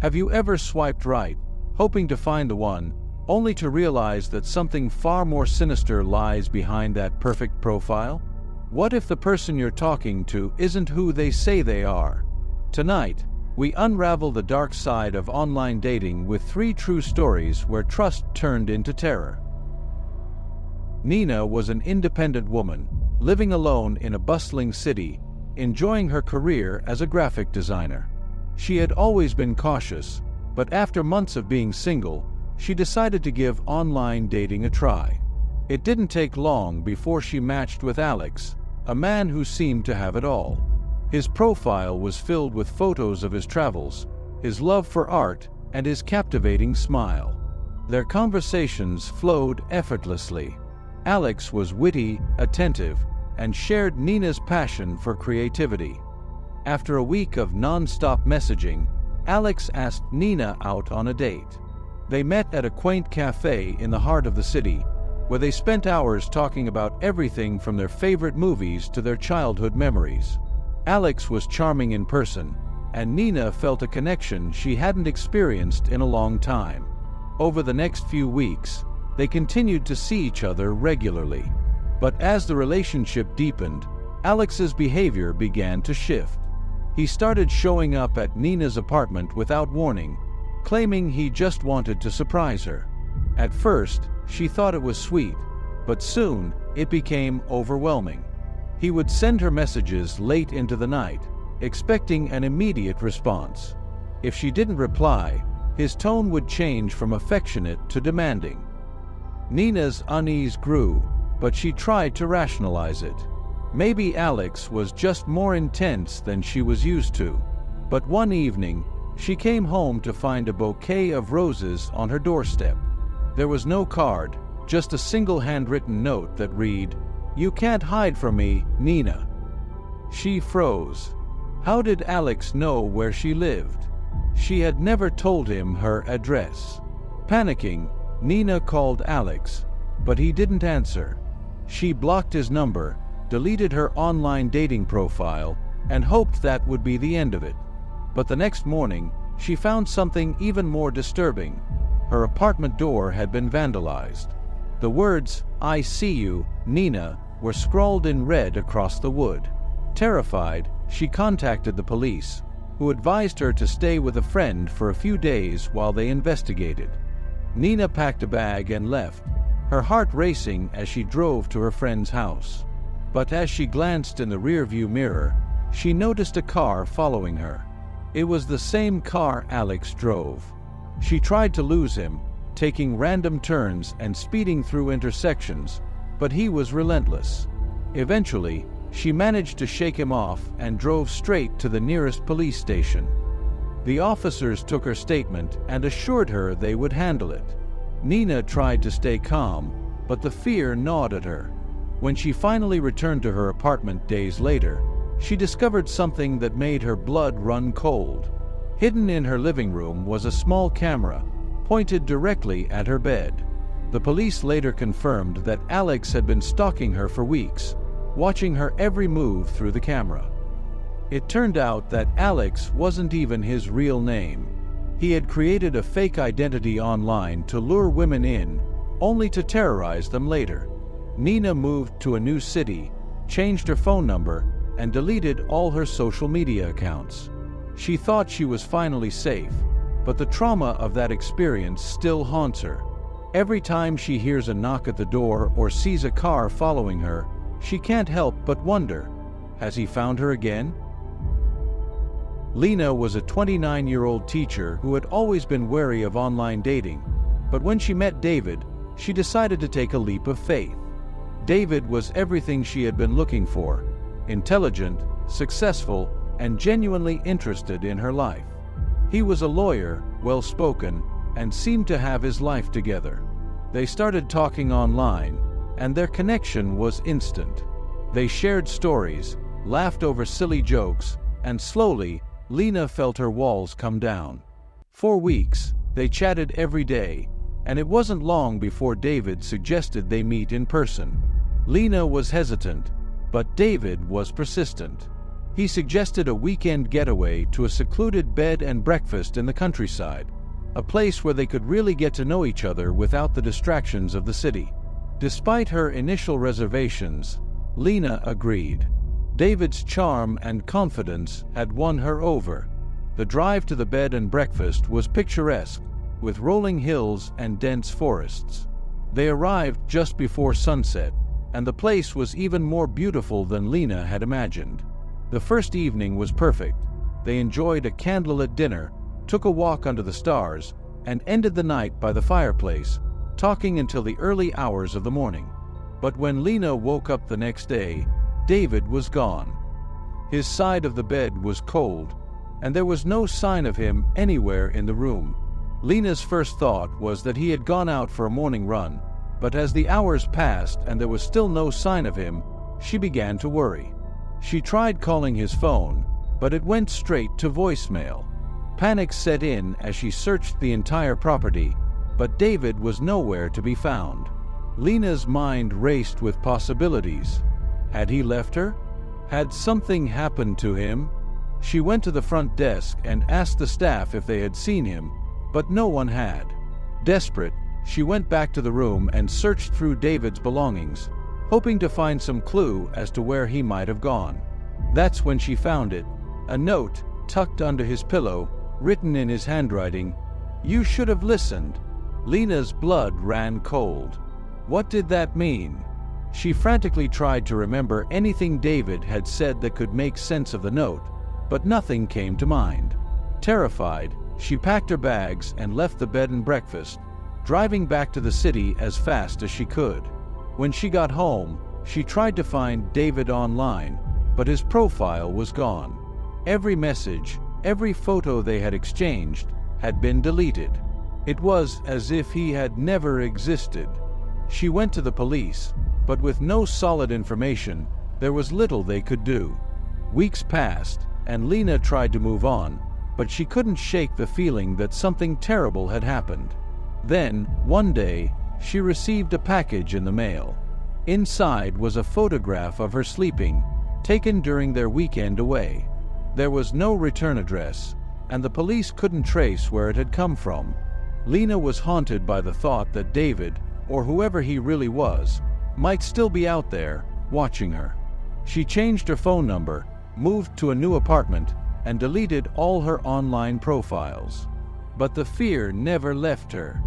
Have you ever swiped right, hoping to find the one, only to realize that something far more sinister lies behind that perfect profile? What if the person you're talking to isn't who they say they are? Tonight, we unravel the dark side of online dating with 3 true stories where trust turned into terror. Lena was an independent woman, living alone in a bustling city, enjoying her career as a graphic designer. She had always been cautious, but after months of being single, she decided to give online dating a try. It didn't take long before she matched with Alex, a man who seemed to have it all. His profile was filled with photos of his travels, his love for art, and his captivating smile. Their conversations flowed effortlessly. Alex was witty, attentive, and shared Lena's passion for creativity. After a week of non-stop messaging, Alex asked Lena out on a date. They met at a quaint cafe in the heart of the city, where they spent hours talking about everything from their favorite movies to their childhood memories. Alex was charming in person, and Lena felt a connection she hadn't experienced in a long time. Over the next few weeks, they continued to see each other regularly. But as the relationship deepened, Alex's behavior began to shift. He started showing up at Lena's apartment without warning, claiming he just wanted to surprise her. At first, she thought it was sweet, but soon it became overwhelming. He would send her messages late into the night, expecting an immediate response. If she didn't reply, his tone would change from affectionate to demanding. Lena's unease grew, but she tried to rationalize it. Maybe Alex was just more intense than she was used to. But one evening, she came home to find a bouquet of roses on her doorstep. There was no card, just a single handwritten note that read, "You can't hide from me, Lena." She froze. How did Alex know where she lived? She had never told him her address. Panicking, Lena called Alex, but he didn't answer. She blocked his number, deleted her online dating profile, and hoped that would be the end of it. But the next morning, she found something even more disturbing. Her apartment door had been vandalized. The words, "I see you, Lena," were scrawled in red across the wood. Terrified, she contacted the police, who advised her to stay with a friend for a few days while they investigated. Lena packed a bag and left, her heart racing as she drove to her friend's house. But as she glanced in the rearview mirror, she noticed a car following her. It was the same car Alex drove. She tried to lose him, taking random turns and speeding through intersections, but he was relentless. Eventually, she managed to shake him off and drove straight to the nearest police station. The officers took her statement and assured her they would handle it. Lena tried to stay calm, but the fear gnawed at her. When she finally returned to her apartment days later, she discovered something that made her blood run cold. Hidden in her living room was a small camera, pointed directly at her bed. The police later confirmed that Alex had been stalking her for weeks, watching her every move through the camera. It turned out that Alex wasn't even his real name. He had created a fake identity online to lure women in, only to terrorize them later. Lena moved to a new city, changed her phone number, and deleted all her social media accounts. She thought she was finally safe, but the trauma of that experience still haunts her. Every time she hears a knock at the door or sees a car following her, she can't help but wonder, has he found her again? Lena was a 29-year-old teacher who had always been wary of online dating, but when she met David, she decided to take a leap of faith. David was everything she had been looking for: intelligent, successful, and genuinely interested in her life. He was a lawyer, well-spoken, and seemed to have his life together. They started talking online, and their connection was instant. They shared stories, laughed over silly jokes, and slowly, Lena felt her walls come down. For weeks, they chatted every day, and it wasn't long before David suggested they meet in person. Lena was hesitant, but David was persistent. He suggested a weekend getaway to a secluded bed and breakfast in the countryside, a place where they could really get to know each other without the distractions of the city. Despite her initial reservations, Lena agreed. David's charm and confidence had won her over. The drive to the bed and breakfast was picturesque, with rolling hills and dense forests. They arrived just before sunset, and the place was even more beautiful than Lena had imagined. The first evening was perfect. They enjoyed a candlelit dinner, took a walk under the stars, and ended the night by the fireplace, talking until the early hours of the morning. But when Lena woke up the next day, David was gone. His side of the bed was cold, and there was no sign of him anywhere in the room. Lena's first thought was that he had gone out for a morning run, but as the hours passed and there was still no sign of him, she began to worry. She tried calling his phone, but it went straight to voicemail. Panic set in as she searched the entire property, but David was nowhere to be found. Lena's mind raced with possibilities. Had he left her? Had something happened to him? She went to the front desk and asked the staff if they had seen him, but no one had. Desperate, she went back to the room and searched through David's belongings, hoping to find some clue as to where he might have gone. That's when she found it, a note tucked under his pillow, written in his handwriting, "You should have listened." Lena's blood ran cold. What did that mean? She frantically tried to remember anything David had said that could make sense of the note, but nothing came to mind. Terrified, she packed her bags and left the bed and breakfast, driving back to the city as fast as she could. When she got home, she tried to find David online, but his profile was gone. Every message, every photo they had exchanged, had been deleted. It was as if he had never existed. She went to the police, but with no solid information, there was little they could do. Weeks passed, and Lena tried to move on, but she couldn't shake the feeling that something terrible had happened. Then, one day, she received a package in the mail. Inside was a photograph of her sleeping, taken during their weekend away. There was no return address, and the police couldn't trace where it had come from. Lena was haunted by the thought that David, or whoever he really was, might still be out there, watching her. She changed her phone number, moved to a new apartment, and deleted all her online profiles. But the fear never left her.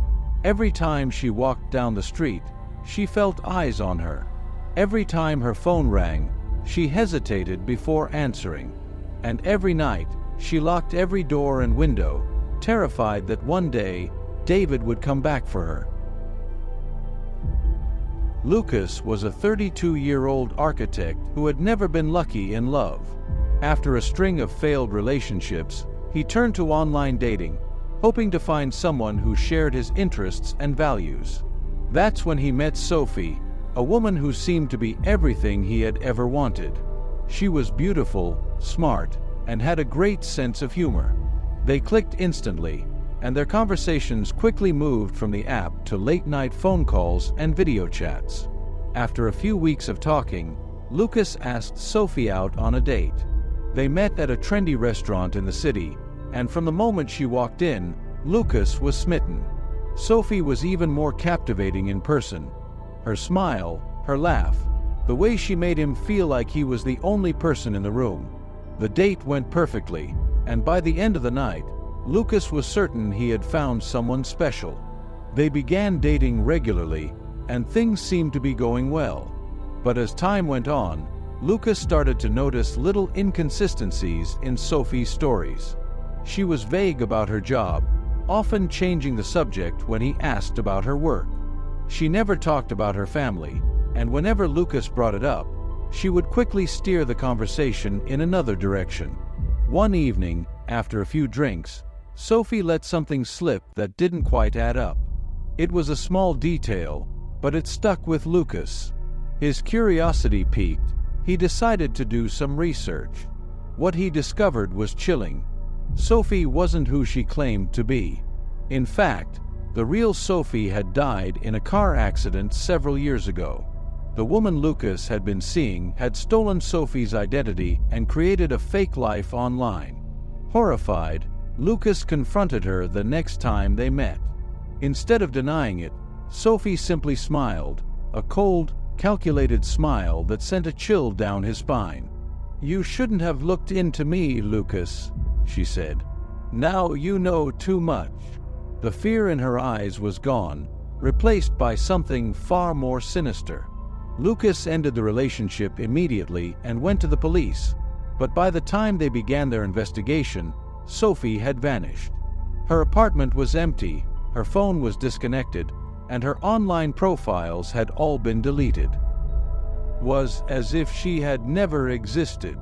Every time she walked down the street, she felt eyes on her. Every time her phone rang, she hesitated before answering. And every night, she locked every door and window, terrified that one day, David would come back for her. Lucas was a 32-year-old architect who had never been lucky in love. After a string of failed relationships, he turned to online dating, hoping to find someone who shared his interests and values. That's when he met Sophie, a woman who seemed to be everything he had ever wanted. She was beautiful, smart, and had a great sense of humor. They clicked instantly, and their conversations quickly moved from the app to late-night phone calls and video chats. After a few weeks of talking, Lucas asked Sophie out on a date. They met at a trendy restaurant in the city, and from the moment she walked in, Lucas was smitten. Sophie was even more captivating in person. Her smile, her laugh, the way she made him feel like he was the only person in the room. The date went perfectly, and by the end of the night, Lucas was certain he had found someone special. They began dating regularly, and things seemed to be going well. But as time went on, Lucas started to notice little inconsistencies in Sophie's stories. She was vague about her job, often changing the subject when he asked about her work. She never talked about her family, and whenever Lucas brought it up, she would quickly steer the conversation in another direction. One evening, after a few drinks, Sophie let something slip that didn't quite add up. It was a small detail, but it stuck with Lucas. His curiosity piqued. He decided to do some research. What he discovered was chilling. Sophie wasn't who she claimed to be. In fact, the real Sophie had died in a car accident several years ago. The woman Lucas had been seeing had stolen Sophie's identity and created a fake life online. Horrified, Lucas confronted her the next time they met. Instead of denying it, Sophie simply smiled, a cold, calculated smile that sent a chill down his spine. "You shouldn't have looked into me, Lucas," she said. "Now you know too much." The fear in her eyes was gone, replaced by something far more sinister. Lucas ended the relationship immediately and went to the police, but by the time they began their investigation, Sophie had vanished. Her apartment was empty, her phone was disconnected, and her online profiles had all been deleted. Was as if she had never existed.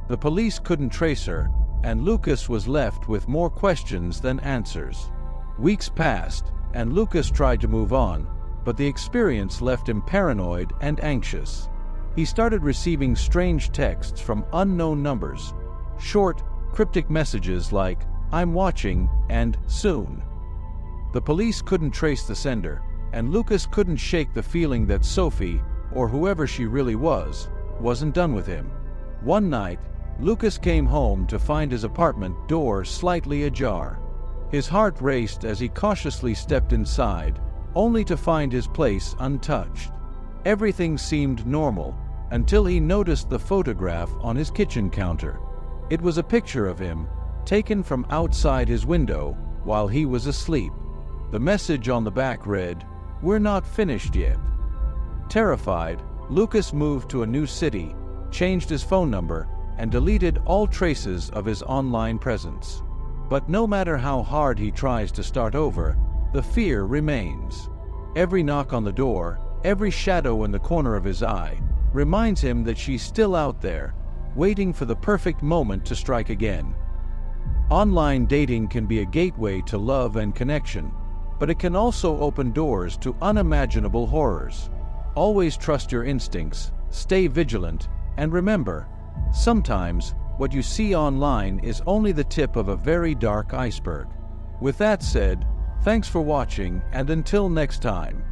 The police couldn't trace her, and Lucas was left with more questions than answers. Weeks passed, and Lucas tried to move on, but the experience left him paranoid and anxious. He started receiving strange texts from unknown numbers, short, cryptic messages like, "I'm watching," and "soon." The police couldn't trace the sender, and Lucas couldn't shake the feeling that Sophie, or whoever she really was, wasn't done with him. One night, Lucas came home to find his apartment door slightly ajar. His heart raced as he cautiously stepped inside, only to find his place untouched. Everything seemed normal, until he noticed the photograph on his kitchen counter. It was a picture of him, taken from outside his window while he was asleep. The message on the back read, "We're not finished yet." Terrified, Lucas moved to a new city, changed his phone number, and deleted all traces of his online presence. But no matter how hard he tries to start over, the fear remains. Every knock on the door, every shadow in the corner of his eye, reminds him that she's still out there, waiting for the perfect moment to strike again. Online dating can be a gateway to love and connection, but it can also open doors to unimaginable horrors. Always trust your instincts, stay vigilant, and remember, sometimes what you see online is only the tip of a very dark iceberg. With that said, thanks for watching, and until next time.